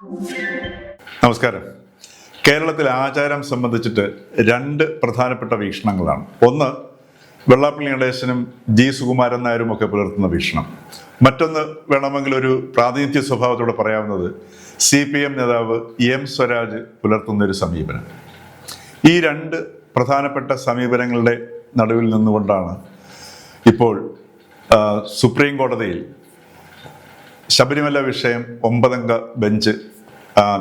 നമസ്കാരം. കേരളത്തിലെ ആചാരം സംബന്ധിച്ചിട്ട് രണ്ട് പ്രധാനപ്പെട്ട വീക്ഷണങ്ങളാണ്. ഒന്ന്, വെള്ളാപ്പള്ളി നടേശനും ജി സുകുമാരൻ നായരും ഒക്കെ പുലർത്തുന്ന വീക്ഷണം. മറ്റൊന്ന്, വേണമെങ്കിൽ ഒരു പ്രാതിനിധ്യ സ്വഭാവത്തോടെ പറയാവുന്നത്, CPM നേതാവ് എം സ്വരാജ് പുലർത്തുന്ന ഒരു സമീപനം. ഈ രണ്ട് പ്രധാനപ്പെട്ട സമീപനങ്ങളുടെ നടുവിൽ നിന്നുകൊണ്ടാണ് ഇപ്പോൾ സുപ്രീം കോടതിയിൽ ശബരിമല വിഷയം 9-അംഗ ബെഞ്ച്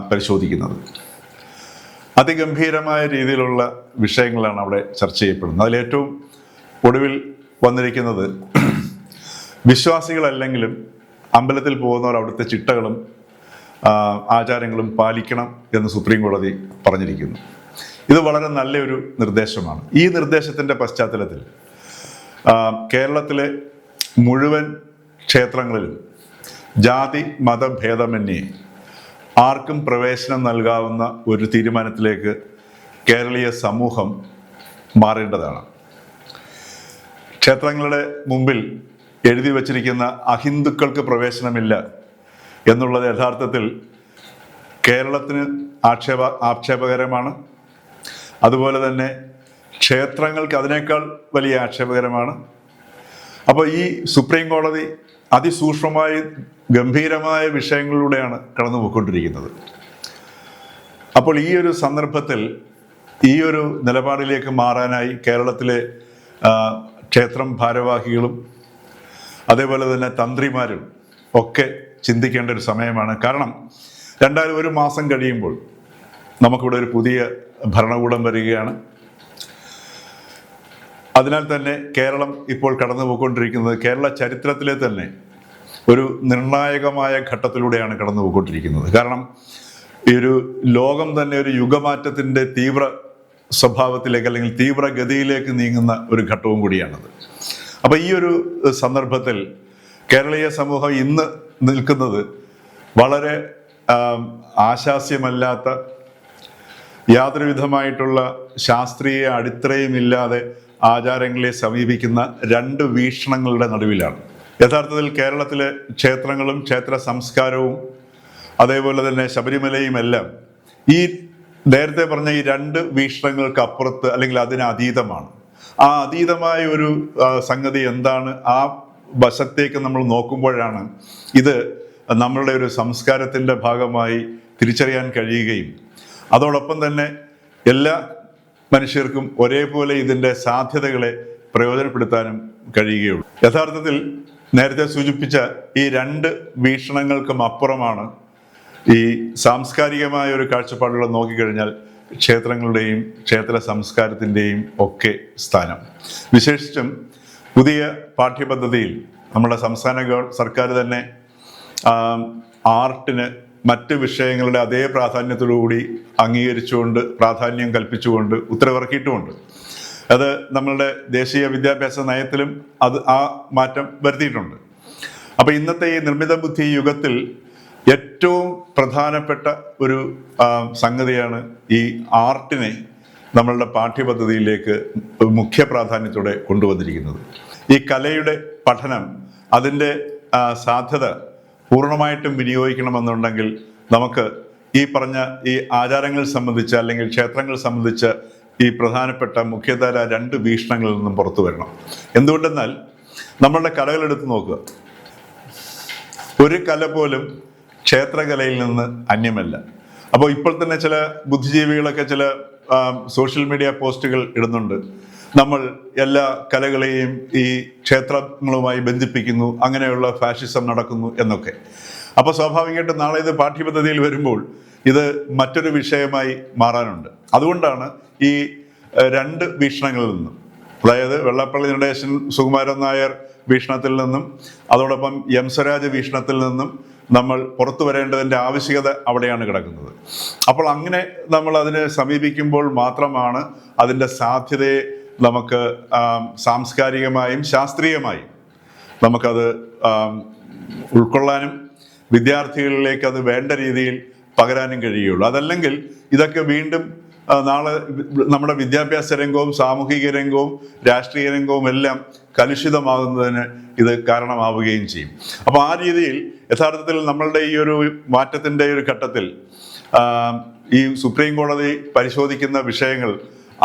പരിശോധിക്കുന്നത്. അതിഗംഭീരമായ രീതിയിലുള്ള വിഷയങ്ങളാണ് അവിടെ ചർച്ച ചെയ്യപ്പെടുന്നത്. അതിലേറ്റവും ഒടുവിൽ വന്നിരിക്കുന്നത്, വിശ്വാസികളല്ലെങ്കിലും അമ്പലത്തിൽ പോകുന്നവർ അവിടുത്തെ ചിട്ടകളും ആചാരങ്ങളും പാലിക്കണം എന്ന് സുപ്രീം കോടതി പറഞ്ഞിരിക്കുന്നു. ഇത് വളരെ നല്ലൊരു നിർദ്ദേശമാണ്. ഈ നിർദ്ദേശത്തിൻ്റെ പശ്ചാത്തലത്തിൽ കേരളത്തിലെ മുഴുവൻ ക്ഷേത്രങ്ങളിലും ജാതി മതഭേദമന്യേ ആർക്കും പ്രവേശനം നൽകാവുന്ന ഒരു തീരുമാനത്തിലേക്ക് കേരളീയ സമൂഹം മാറേണ്ടതാണ്. ക്ഷേത്രങ്ങളുടെ മുമ്പിൽ എഴുതി വച്ചിരിക്കുന്ന അഹിന്ദുക്കൾക്ക് പ്രവേശനമില്ല എന്നുള്ളത് യഥാർത്ഥത്തിൽ കേരളത്തിന് ആക്ഷേപകരമാണ്. അതുപോലെ തന്നെ ക്ഷേത്രങ്ങൾക്ക് അതിനേക്കാൾ വലിയ ആക്ഷേപകരമാണ്. അപ്പോൾ ഈ സുപ്രീം കോടതി അതിസൂക്ഷ്മമായി ഗംഭീരമായ വിഷയങ്ങളിലൂടെയാണ് കടന്നു പോയിക്കൊണ്ടിരിക്കുന്നത്. അപ്പോൾ ഈ ഒരു സന്ദർഭത്തിൽ ഈ ഒരു നിലപാടിലേക്ക് മാറാനായി കേരളത്തിലെ ക്ഷേത്രം ഭാരവാഹികളും അതേപോലെ തന്നെ തന്ത്രിമാരും ഒക്കെ ചിന്തിക്കേണ്ട ഒരു സമയമാണ്. കാരണം എന്തായാലും ഒരു മാസം കഴിയുമ്പോൾ നമുക്കിവിടെ ഒരു പുതിയ ഭരണകൂടം വരികയാണ്. അതിനാൽ തന്നെ കേരളം ഇപ്പോൾ കടന്നു പോയിക്കൊണ്ടിരിക്കുന്നത് കേരള ചരിത്രത്തിലെ തന്നെ ഒരു നിർണായകമായ ഘട്ടത്തിലൂടെയാണ് കടന്നു പോയിക്കൊണ്ടിരിക്കുന്നത്. കാരണം ഈ ഒരു ലോകം തന്നെ ഒരു യുഗമാറ്റത്തിൻ്റെ തീവ്ര സ്വഭാവത്തിലേക്ക് അല്ലെങ്കിൽ തീവ്രഗതിയിലേക്ക് നീങ്ങുന്ന ഒരു ഘട്ടവും കൂടിയാണത്. അപ്പോൾ ഈ ഒരു സന്ദർഭത്തിൽ കേരളീയ സമൂഹം ഇന്ന് നിൽക്കുന്നത് വളരെ ആശാസ്യമല്ലാത്ത, യാതൊരു വിധമായിട്ടുള്ള ശാസ്ത്രീയ അടിത്തറയുമില്ലാതെ ആചാരങ്ങളെ സമീപിക്കുന്ന രണ്ട് വീക്ഷണങ്ങളുടെ നടുവിലാണ്. യഥാർത്ഥത്തിൽ കേരളത്തിലെ ക്ഷേത്രങ്ങളും ക്ഷേത്ര സംസ്കാരവും അതേപോലെ തന്നെ ശബരിമലയും എല്ലാം ഈ നേരത്തെ പറഞ്ഞ ഈ രണ്ട് വീക്ഷണങ്ങൾക്ക് അപ്പുറത്ത് അല്ലെങ്കിൽ അതിനതീതമാണ്. ആ അതീതമായ ഒരു സംഗതി എന്താണ്, ആ വശത്തേക്ക് നമ്മൾ നോക്കുമ്പോഴാണ് ഇത് നമ്മളുടെ ഒരു സംസ്കാരത്തിൻ്റെ ഭാഗമായി തിരിച്ചറിയാൻ കഴിയുകയും അതോടൊപ്പം തന്നെ എല്ലാ മനുഷ്യർക്കും ഒരേപോലെ ഇതിൻ്റെ സാധ്യതകളെ പ്രയോജനപ്പെടുത്താനും കഴിയുകയുള്ളൂ. യഥാർത്ഥത്തിൽ നേരത്തെ സൂചിപ്പിച്ച ഈ രണ്ട് വീക്ഷണങ്ങൾക്കും അപ്പുറമാണ് ഈ സാംസ്കാരികമായ ഒരു കാഴ്ചപ്പാടുകൾ നോക്കിക്കഴിഞ്ഞാൽ ക്ഷേത്രങ്ങളുടെയും ക്ഷേത്ര സംസ്കാരത്തിൻ്റെയും ഒക്കെ സ്ഥാനം. വിശേഷിച്ചും പുതിയ പാഠ്യപദ്ധതിയിൽ നമ്മുടെ സംസ്ഥാന സർക്കാർ തന്നെ ആർട്ടിന് മറ്റ് വിഷയങ്ങളുടെ അതേ പ്രാധാന്യത്തോടുകൂടി അംഗീകരിച്ചുകൊണ്ട്, പ്രാധാന്യം കൽപ്പിച്ചുകൊണ്ട് ഉത്തരവിറക്കിയിട്ടുമുണ്ട്. അത് നമ്മളുടെ ദേശീയ വിദ്യാഭ്യാസ നയത്തിലും ആ മാറ്റം വരുത്തിയിട്ടുണ്ട്. അപ്പോൾ ഇന്നത്തെ ഈ നിർമ്മിത ബുദ്ധി യുഗത്തിൽ ഏറ്റവും പ്രധാനപ്പെട്ട ഒരു സംഗതിയാണ് ഈ ആർട്ടിനെ നമ്മളുടെ പാഠ്യപദ്ധതിയിലേക്ക് മുഖ്യ പ്രാധാന്യത്തോടെ കൊണ്ടുവന്നിരിക്കുന്നത്. ഈ കലയുടെ പഠനം, അതിൻ്റെ സാധ്യത പൂർണ്ണമായിട്ടും വിനിയോഗിക്കണമെന്നുണ്ടെങ്കിൽ നമുക്ക് ഈ പറഞ്ഞ ഈ ആചാരങ്ങൾ സംബന്ധിച്ച അല്ലെങ്കിൽ ക്ഷേത്രങ്ങൾ സംബന്ധിച്ച ഈ പ്രധാനപ്പെട്ട മുഖ്യധാര രണ്ട് വീക്ഷണങ്ങളിൽ നിന്നും പുറത്തു വരണം. എന്തുകൊണ്ടെന്നാൽ നമ്മളുടെ കലകളെടുത്ത് നോക്കുക, ഒരു കല പോലും ക്ഷേത്രകലയിൽ നിന്ന് അന്യമല്ല. അപ്പോൾ ഇപ്പോൾ തന്നെ ചില ബുദ്ധിജീവികളൊക്കെ ചില സോഷ്യൽ മീഡിയ പോസ്റ്റുകൾ ഇടുന്നുണ്ട്, നമ്മൾ എല്ലാ കലകളെയും ഈ ക്ഷേത്രങ്ങളുമായി ബന്ധിപ്പിക്കുന്നു, അങ്ങനെയുള്ള ഫാഷിസം നടക്കുന്നു എന്നൊക്കെ. അപ്പോൾ സ്വാഭാവികമായിട്ടും നാളെ ഇത് പാഠ്യപദ്ധതിയിൽ വരുമ്പോൾ ഇത് മറ്റൊരു വിഷയമായി മാറാനുണ്ട്. അതുകൊണ്ടാണ് ഈ രണ്ട് വീക്ഷണങ്ങളിൽ നിന്നും, അതായത് വെള്ളാപ്പള്ളി നടേശൻ സുകുമാരൻ നായർ വീക്ഷണത്തിൽ നിന്നും അതോടൊപ്പം എം സ്വരാജ് വീക്ഷണത്തിൽ നിന്നും നമ്മൾ പുറത്തു വരേണ്ടതിൻ്റെ ആവശ്യകത അവിടെയാണ് കിടക്കുന്നത്. അപ്പോൾ അങ്ങനെ നമ്മൾ അതിനെ സമീപിക്കുമ്പോൾ മാത്രമാണ് അതിൻ്റെ സാധ്യതയെ നമുക്ക് സാംസ്കാരികമായും ശാസ്ത്രീയമായും നമുക്കത് ഉൾക്കൊള്ളാനും വിദ്യാർത്ഥികളിലേക്ക് അത് വേണ്ട രീതിയിൽ പകരാനും കഴിയുള്ളൂ. അതല്ലെങ്കിൽ ഇതൊക്കെ വീണ്ടും നാളെ നമ്മുടെ വിദ്യാഭ്യാസ രംഗവും സാമൂഹിക രംഗവും രാഷ്ട്രീയ രംഗവും എല്ലാം കലുഷിതമാകുന്നതിന് ഇത് കാരണമാവുകയും ചെയ്യും. അപ്പോൾ ആ രീതിയിൽ യഥാർത്ഥത്തിൽ നമ്മളുടെ ഈ ഒരു മാറ്റത്തിൻ്റെ ഒരു ഘട്ടത്തിൽ ഈ സുപ്രീം കോടതി പരിശോധിക്കുന്ന വിഷയങ്ങൾ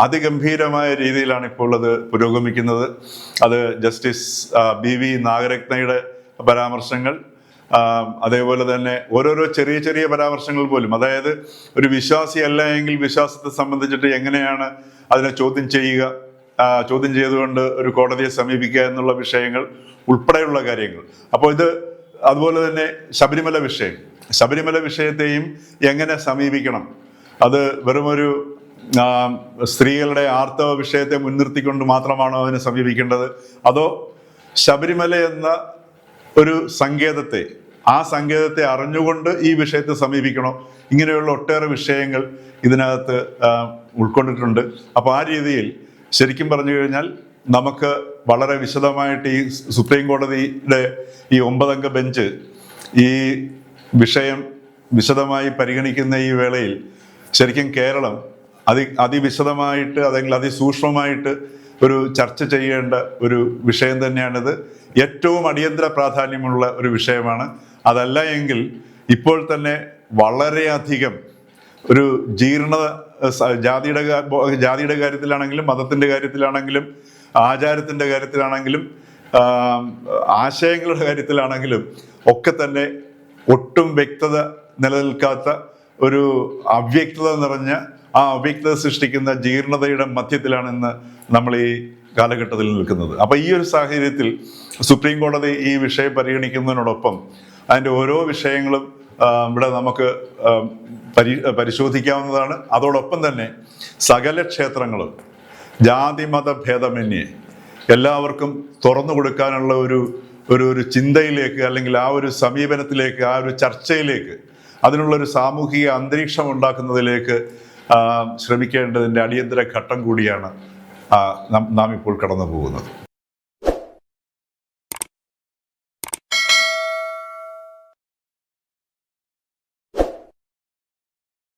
അതിഗംഭീരമായ രീതിയിലാണ് ഇപ്പോൾ അത് പുരോഗമിക്കുന്നത്. അത് ജസ്റ്റിസ് BV നാഗരത്നയുടെ പരാമർശങ്ങൾ, അതേപോലെ തന്നെ ഓരോരോ ചെറിയ ചെറിയ പരാമർശങ്ങൾ പോലും, അതായത് ഒരു വിശ്വാസിയല്ല എങ്കിൽ വിശ്വാസത്തെ സംബന്ധിച്ചിട്ട് എങ്ങനെയാണ് അതിനെ ചോദ്യം ചെയ്യുക, ചോദ്യം ചെയ്തുകൊണ്ട് ഒരു കോടതിയെ സമീപിക്കുക എന്നുള്ള വിഷയങ്ങൾ ഉൾപ്പെടെയുള്ള കാര്യങ്ങൾ. അപ്പോൾ ഇത് അതുപോലെ തന്നെ ശബരിമല വിഷയത്തെയും എങ്ങനെ സമീപിക്കണം, അത് വെറുമൊരു സ്ത്രീകളുടെ ആർത്തവ വിഷയത്തെ മുൻനിർത്തിക്കൊണ്ട് മാത്രമാണോ അതിനെ സമീപിക്കേണ്ടത്, അതോ ശബരിമല എന്ന ഒരു സങ്കേതത്തെ, ആ സങ്കേതത്തെ അറിഞ്ഞുകൊണ്ട് ഈ വിഷയത്തെ സമീപിക്കണോ? ഇങ്ങനെയുള്ള ഒട്ടേറെ വിഷയങ്ങൾ ഇതിനകത്ത് ഉൾക്കൊണ്ടിട്ടുണ്ട്. അപ്പോൾ ആ രീതിയിൽ ശരിക്കും പറഞ്ഞു കഴിഞ്ഞാൽ നമുക്ക് വളരെ വിശദമായിട്ട് ഈ സുപ്രീം കോടതിയുടെ ഈ 9 അംഗ ബെഞ്ച് ഈ വിഷയം വിശദമായി പരിഗണിക്കുന്ന ഈ വേളയിൽ ശരിക്കും കേരളം അതിവിശദമായിട്ട് അല്ലെങ്കിൽ അതിസൂക്ഷ്മമായിട്ട് ഒരു ചർച്ച ചെയ്യേണ്ട ഒരു വിഷയം തന്നെയാണിത്. ഏറ്റവും അടിയന്തര പ്രാധാന്യമുള്ള ഒരു വിഷയമാണ്. അതല്ല എങ്കിൽ ഇപ്പോൾ തന്നെ വളരെയധികം ഒരു ജീർണത, ജാതിയുടെ കാര്യത്തിലാണെങ്കിലും മതത്തിൻ്റെ കാര്യത്തിലാണെങ്കിലും ആചാരത്തിൻ്റെ കാര്യത്തിലാണെങ്കിലും ആശയങ്ങളുടെ കാര്യത്തിലാണെങ്കിലും ഒക്കെ തന്നെ ഒട്ടും വ്യക്തത നിലനിൽക്കാത്ത ഒരു അവ്യക്തത നിറഞ്ഞ, ആ അവ്യക്തത സൃഷ്ടിക്കുന്ന ജീർണതയുടെ മധ്യത്തിലാണ് ഇന്ന് നമ്മൾ ഈ കാലഘട്ടത്തിൽ നിൽക്കുന്നത്. അപ്പോൾ ഈ ഒരു സാഹചര്യത്തിൽ സുപ്രീം കോടതി ഈ വിഷയം പരിഗണിക്കുന്നതിനോടൊപ്പം അതിൻ്റെ ഓരോ വിഷയങ്ങളും ഇവിടെ നമുക്ക് പരിശോധിക്കാവുന്നതാണ്. അതോടൊപ്പം തന്നെ സകല ക്ഷേത്രങ്ങളും ജാതിമത ഭേദമന്യേ എല്ലാവർക്കും തുറന്നു കൊടുക്കാനുള്ള ഒരു ചിന്തയിലേക്ക്, അല്ലെങ്കിൽ ആ ഒരു സമീപനത്തിലേക്ക്, ആ ഒരു ചർച്ചയിലേക്ക്, അതിനുള്ളൊരു സാമൂഹിക അന്തരീക്ഷം ഉണ്ടാക്കുന്നതിലേക്ക് ശ്രമിക്കേണ്ടതിൻ്റെ അടിയന്തര ഘട്ടം കൂടിയാണ് നാം ഇപ്പോൾ കടന്നു പോകുന്നത്.